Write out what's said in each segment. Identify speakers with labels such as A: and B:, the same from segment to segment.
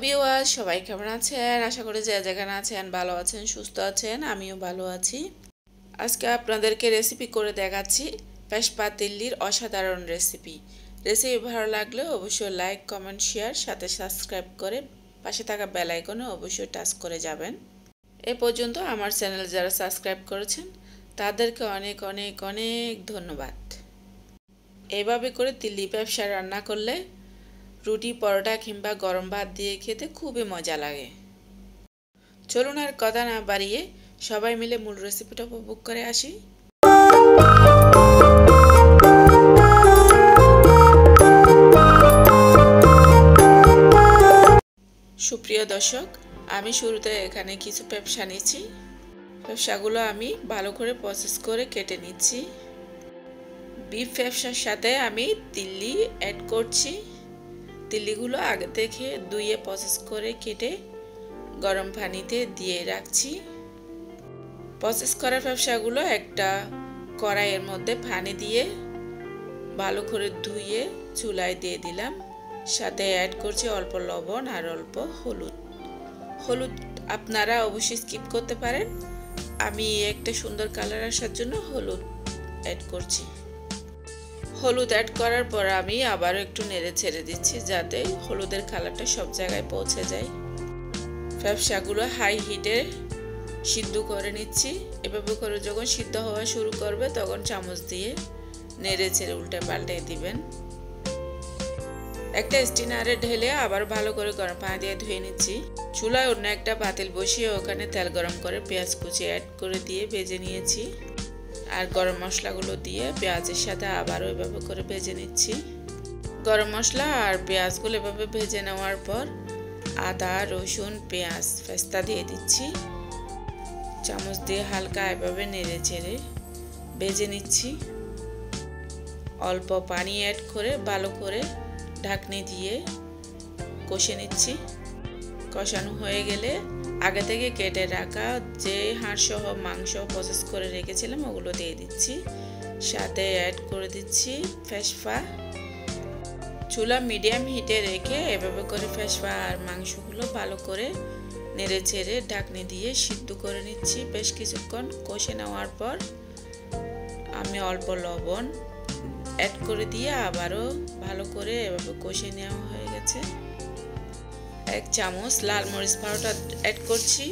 A: Viewers, সবাই কেমন আছেন? আশা করি যে যেখানে আছেন ভালো আছেন, সুস্থ আছেন। আমিও ভালো আছি। আজকে আপনাদেরকে রেসিপি করে দেখাচ্ছি পেশপা তিল্লির অসাধারণ রেসিপি। রেসিপি ভালো লাগলে অবশ্যই লাইক, কমেন্ট, শেয়ার, সাথে সাবস্ক্রাইব করে পাশে থাকা বেল আইকনে অবশ্যই টাচ করে যাবেন। এ পর্যন্ত আমার চ্যানেল যারা সাবস্ক্রাইব করেছেন তাদেরকে অনেক অনেক অনেক ধন্যবাদ। এভাবে করে তিল্লি পেপসা রান্না করলে রুটি, পরোটা কিংবা গরম ভাত দিয়ে খেতে খুবই মজা লাগে। চলুন আর কথা না বাড়িয়ে সবাই মিলে মূল রেসিপিটা উপভোগ করে আসি। সুপ্রিয় দর্শক, আমি শুরুতে এখানে কিছু পেপসা নিচ্ছি। পেপসাগুলো আমি ভালো করে প্রসেস করে কেটে নিচ্ছি। বিফ পেপসার সাথে আমি তিল্লি অ্যাড করছি। তিল্লিগুলো আগে থেকে ধুয়ে প্রসেস করে কেটে গরম পানিতে দিয়ে রাখছি। প্রসেস করা পেপসাগুলো একটা কড়াইয়ের মধ্যে পানি দিয়ে ভালো করে ধুয়ে চুলায় দিয়ে দিলাম। সাথে অ্যাড করছি অল্প লবণ আর অল্প হলুদ। হলুদ আপনারা অবশ্যই স্কিপ করতে পারেন। আমি একটা সুন্দর কালার আসার জন্য হলুদ অ্যাড করছি। হলুদ অ্যাড করার পর আমি আবারও একটু নেড়ে ছেড়ে দিচ্ছি যাতে হলুদের কালারটা সব জায়গায় পৌঁছে যায়। পেপসাগুলো হাই হিটে সিদ্ধ করে নিচ্ছি। এভাবে করে যখন সিদ্ধ হওয়া শুরু করবে তখন চামচ দিয়ে নেড়ে ছেড়ে উল্টে পাল্টে দিবেন। একটা স্টিনারে ঢেলে আবার ভালো করে গরম পানি দিয়ে ধুয়ে নিচ্ছি। চুলায় অন্য একটা পাতিল বসিয়ে ওখানে তেল গরম করে পেঁয়াজ কুচি অ্যাড করে দিয়ে ভেজে নিয়েছি। আর গরম মশলাগুলো দিয়ে পেঁয়াজের সাথে আবারও এভাবে করে ভেজে নিচ্ছি। গরম মশলা আর পেঁয়াজগুলো এভাবে ভেজে নেওয়ার পর আদা, রসুন, পেঁয়াজ পেস্তা দিয়ে দিচ্ছি। চামচ দিয়ে হালকা এভাবে নেড়ে চেড়ে ভেজে নিচ্ছি। অল্প পানি অ্যাড করে ভালো করে ঢাকনি দিয়ে কষে নিচ্ছি। কষানো হয়ে গেলে আগে থেকে কেটে রাখা যে হাড় সহ মাংস প্রসেস করে রেখেছিলাম ওগুলো দিয়ে দিচ্ছি। সাথে অ্যাড করে দিচ্ছি পেশপা। চুলা মিডিয়াম হিটে রেখে এভাবে করে পেশপা আর মাংসগুলো ভালো করে নেড়ে চেড়ে ঢাকনি দিয়ে সিদ্ধ করে নিচ্ছি। বেশ কিছুক্ষণ কষে নেওয়ার পর আমি অল্প লবণ অ্যাড করে দিয়ে আবারও ভালো করে এভাবে কষে নেওয়া হয়ে গেছে। এক চামচ লাল মরিচ পাউডার অ্যাড করছি।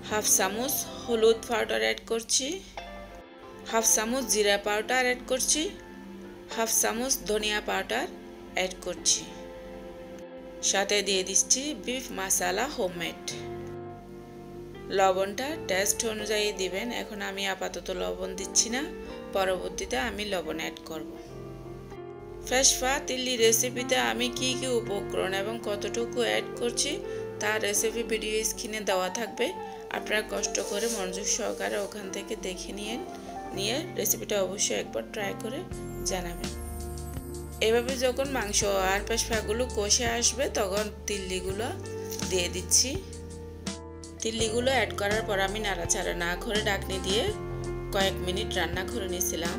A: হাফ চামচ হলুদ পাউডার অ্যাড করছি। হাফ চামচ জিরা পাউডার অ্যাড করছি। হাফ চামচ ধনিয়া পাউডার অ্যাড করছি। সাথে দিয়ে দিচ্ছি বিফ মশলা হোমমেড। লবণটা টেস্ট অনুযায়ী দিবেন। এখন আমি আপাতত লবণ দিচ্ছি না, পরবর্তীতে আমি লবণ অ্যাড করব। পেশপা তিল্লি রেসিপিতে আমি কি কি উপকরণ এবং কতটুকু অ্যাড করছি তার রেসিপি ভিডিও স্ক্রিনে দেওয়া থাকবে। আপনারা কষ্ট করে মনোযোগ সহকারে ওখান থেকে দেখে নিয়ে রেসিপিটা অবশ্যই একবার ট্রাই করে জানাবেন। এভাবে যখন মাংস আর পেশপাগুলো কষে আসবে তখন তিল্লিগুলো দিয়ে দিচ্ছি। তিল্লিগুলো অ্যাড করার পর আমি নাড়াচাড়া না করে ঢাকনি দিয়ে কয়েক মিনিট রান্না করে নিয়েছিলাম।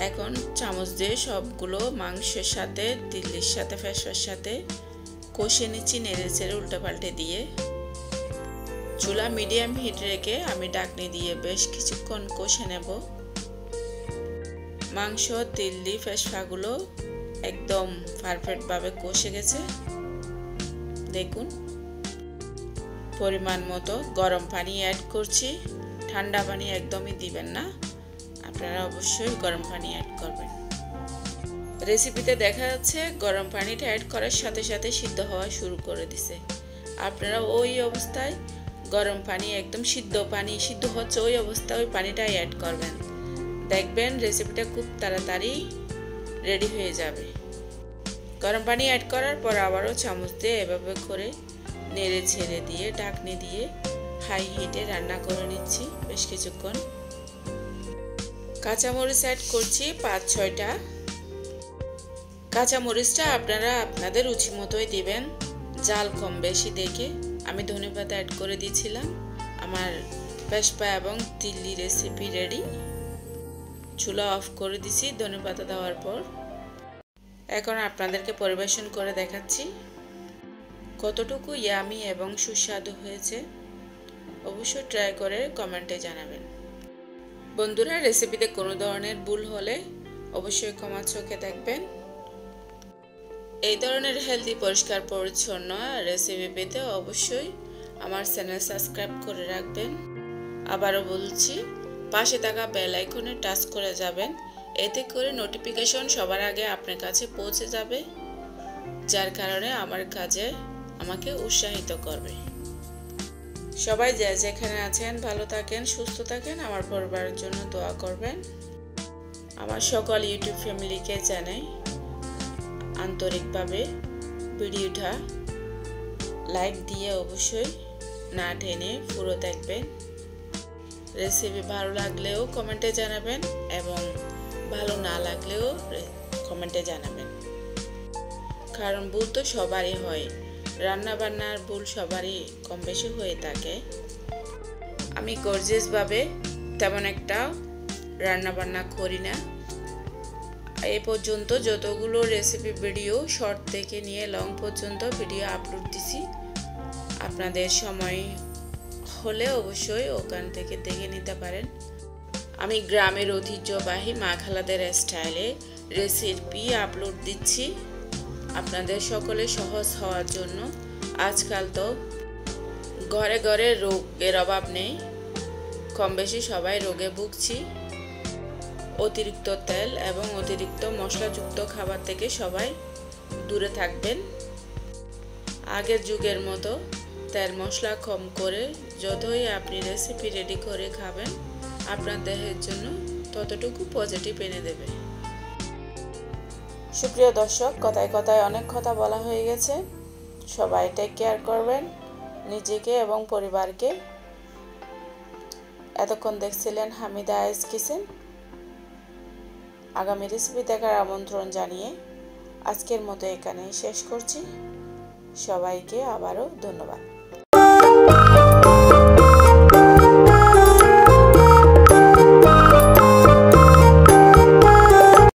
A: এখন চামচ দিয়ে সবগুলো মাংসের সাথে তিল্লির সাথে পেশপার সাথে কষে নিচ্ছি নেড়ে চেড়ে উল্টে পাল্টে দিয়ে। চুলা মিডিয়াম হিট রেখে আমি ঢাকনি দিয়ে বেশ কিছুক্ষণ কষে নেব। মাংস, তিল্লি, পেশপাগুলো একদম পারফেক্টভাবে কষে গেছে। দেখুন, পরিমাণ মতো গরম পানি অ্যাড করছি। ঠান্ডা পানি একদমই দিবেন না, আপনারা অবশ্যই গরম পানি অ্যাড করবেন। রেসিপিতে দেখা যাচ্ছে গরম পানিটা অ্যাড করার সাথে সাথে সিদ্ধ হওয়া শুরু করে দিছে। আপনারা ওই অবস্থায় গরম পানি একদম সিদ্ধ হচ্ছে ওই অবস্থায় ওই পানিটাই অ্যাড করবেন। দেখবেন রেসিপিটা খুব তাড়াতাড়ি রেডি হয়ে যাবে। গরম পানি অ্যাড করার পর আবারও চামচ দিয়ে এভাবে করে নেড়ে ছেড়ে দিয়ে ঢাকনি দিয়ে হাই হিটে রান্না করে নিচ্ছি বেশ কিছুক্ষণ। কাঁচামরিচ অ্যাড করছি 5-6টা। কাঁচামরিচটা আপনারা আপনাদের রুচি মতোই দিবেন, জাল কম বেশি দেখে। আমি ধনেপাতা অ্যাড করে দিয়েছিলাম। আমার পেশপা এবং তিল্লি রেসিপি রেডি। চুলা অফ করে দিছি ধনেপাতা দেওয়ার পর। এখন আপনাদেরকে পরিবেশন করে দেখাচ্ছি। কতটুকু ইয়ামি এবং সুস্বাদু হয়েছে অবশ্যই ট্রাই করে কমেন্টে জানাবেন। বন্ধুরা, রেসিপিতে কোনো ধরনের ভুল হলে অবশ্যই ক্ষমা চোখে দেখবেন। এই ধরনের হেলদি পরিষ্কার পরিচ্ছন্ন রেসিপি পেতে অবশ্যই আমার চ্যানেল সাবস্ক্রাইব করে রাখবেন। আবারও বলছি, পাশে থাকা বেল আইকনে টাচ করে যাবেন, এতে করে নোটিফিকেশন সবার আগে আপনার কাছে পৌঁছে যাবে, যার কারণে আমার কাজে আমাকে উৎসাহিত করবে। সবাই যে যেখানে আছেন ভালো থাকেন, সুস্থ থাকেন, আমার পরিবারের জন্য দোয়া করবেন। আমার সকল ইউটিউব ফ্যামিলিকে জানাই আন্তরিকভাবে ভিডিওটা লাইক দিয়ে অবশ্যই না টেনে পুরো দেখবেন। রেসিপি ভালো লাগলেও কমেন্টে জানাবেন এবং ভালো না লাগলেও কমেন্টে জানাবেন, কারণ ভুল তো সবারই হয়, রান্না বান্নার ভুল সবারই কম বেশি হয়ে থাকে। আমি গর্জিয়াসভাবে তেমন একটা রান্না বান্না করি না। এই পর্যন্ত যতগুলো রেসিপি ভিডিও শর্ট থেকে নিয়ে লং পর্যন্ত ভিডিও আপলোড দিছি, আপনাদের সময় হলে অবশ্যই ওখান থেকে দেখে নিতে পারেন। আমি গ্রামের ঐতিহ্যবাহী মা খালাদের স্টাইলে রেসিপি আপলোড দিচ্ছি আপনাদের সকলে সহজ হওয়ার জন্য। আজকাল তো ঘরে ঘরে রোগের অভাব নেই, কম বেশি সবাই রোগে ভুগছি। অতিরিক্ত তেল এবং অতিরিক্ত মশলাযুক্ত খাবার থেকে সবাই দূরে থাকবেন। আগের যুগের মতো তেল মশলা কম করে যতই আপনি রেসিপি রেডি করে খাবেন, আপনার দেহের জন্য ততটুকু পজিটিভ এনে দেবে। সুপ্রিয় দর্শক, কথায় কথায় অনেক কথা বলা হয়ে গেছে। সবাই টেক কেয়ার করবেন নিজেকে এবং পরিবারকে। এতক্ষণ দেখছিলেন হামিদা'স কিচেন। আগামী রেসিপি দেখার আমন্ত্রণ জানিয়ে আজকের মতো এখানেই শেষ করছি। সবাইকে আবারও ধন্যবাদ।